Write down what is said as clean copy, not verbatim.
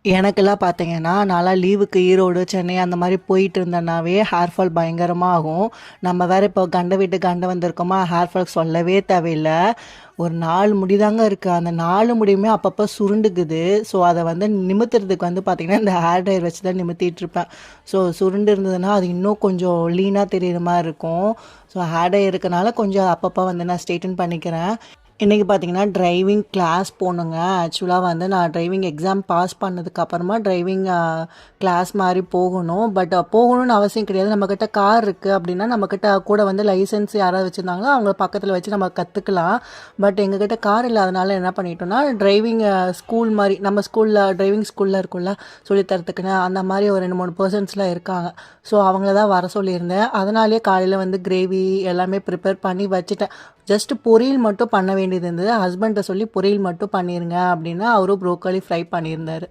எனக்கெல்லாம் பார்த்தீங்கன்னா, நான்லாம் லீவுக்கு ஈரோடு, சென்னை அந்த மாரி போயிட்டு இருந்தேன்னாவே, ஹேர் ஃபால் பயங்கரமா ஆகும். நம்ம வேற இப்போ கண்ட விட்டு கண்ட வந்திருக்கோமா, ஹேர் ஃபால் சொல்லவே தேவையில்ல. ஒரு 4 முடி தாங்க இருக்கு. அந்த 4 முடியுமே அப்பப்போ சுருண்டுக்குது. ஸோ, அத வந்து நிமித்துறதுக்கு வந்து பார்த்தீங்கன்னா, இந்த ஹேர் ட்ரையர் வச்சு தான் நிமித்திட்டு இருப்பேன். ஸோ, சுருண்டு இருந்ததுன்னா, அது இன்னும் கொஞ்சம் லீனா தெரியிற மாரி இருக்கும். ஸோ, ஹேர் ட்ரையர் இருக்கனால கொஞ்சம் அப்பப்போ வந்து நான் ஸ்ட்ரெய்டன் பண்ணிக்கிறேன். இன்றைக்கி பார்த்தீங்கன்னா, டிரைவிங் கிளாஸ் போணுங்க. ஆக்சுவலாக வந்து நான் டிரைவிங் எக்ஸாம் பாஸ் பண்ணதுக்கப்புறமா டிரைவிங் கிளாஸ் மாரி போகணும். பட் போகணும்னு அவசியம் கிடையாது. நம்மக்கிட்ட கார் இருக்குது அப்படின்னா, நம்மக்கிட்ட கூட வந்து லைசென்ஸ் யாராவது வச்சுருந்தாங்கன்னா, அவங்கள பக்கத்தில் வச்சு நம்ம கற்றுக்கலாம். பட் எங்ககிட்ட கார் இல்லாதனால என்ன பண்ணிட்டோம்னா, டிரைவிங் ஸ்கூல் மாரி நம்ம ஸ்கூலில் டிரைவிங் ஸ்கூலில் இருக்கும்ல, சொல்லி தரத்துக்குன்னு அந்த மாரி ஒரு 2, 3 பெர்சன்ஸ்லாம் இருக்காங்க. ஸோ அவங்கள தான் வர சொல்லியிருந்தேன். அதனாலேயே காலையில் வந்து கிரேவி எல்லாமே ப்ரிப்பேர் பண்ணி வச்சுட்டேன். ஜஸ்ட் பொரியல் மட்டும் பண்ண வேண்டியது இருந்தது. ஹஸ்பண்ட்ட சொல்லி பொரியல் மட்டும் பண்ணிருங்க அப்படின்னா, அவரும் ப்ரோக்கோலி ஃப்ரை பண்ணியிருந்தாரு.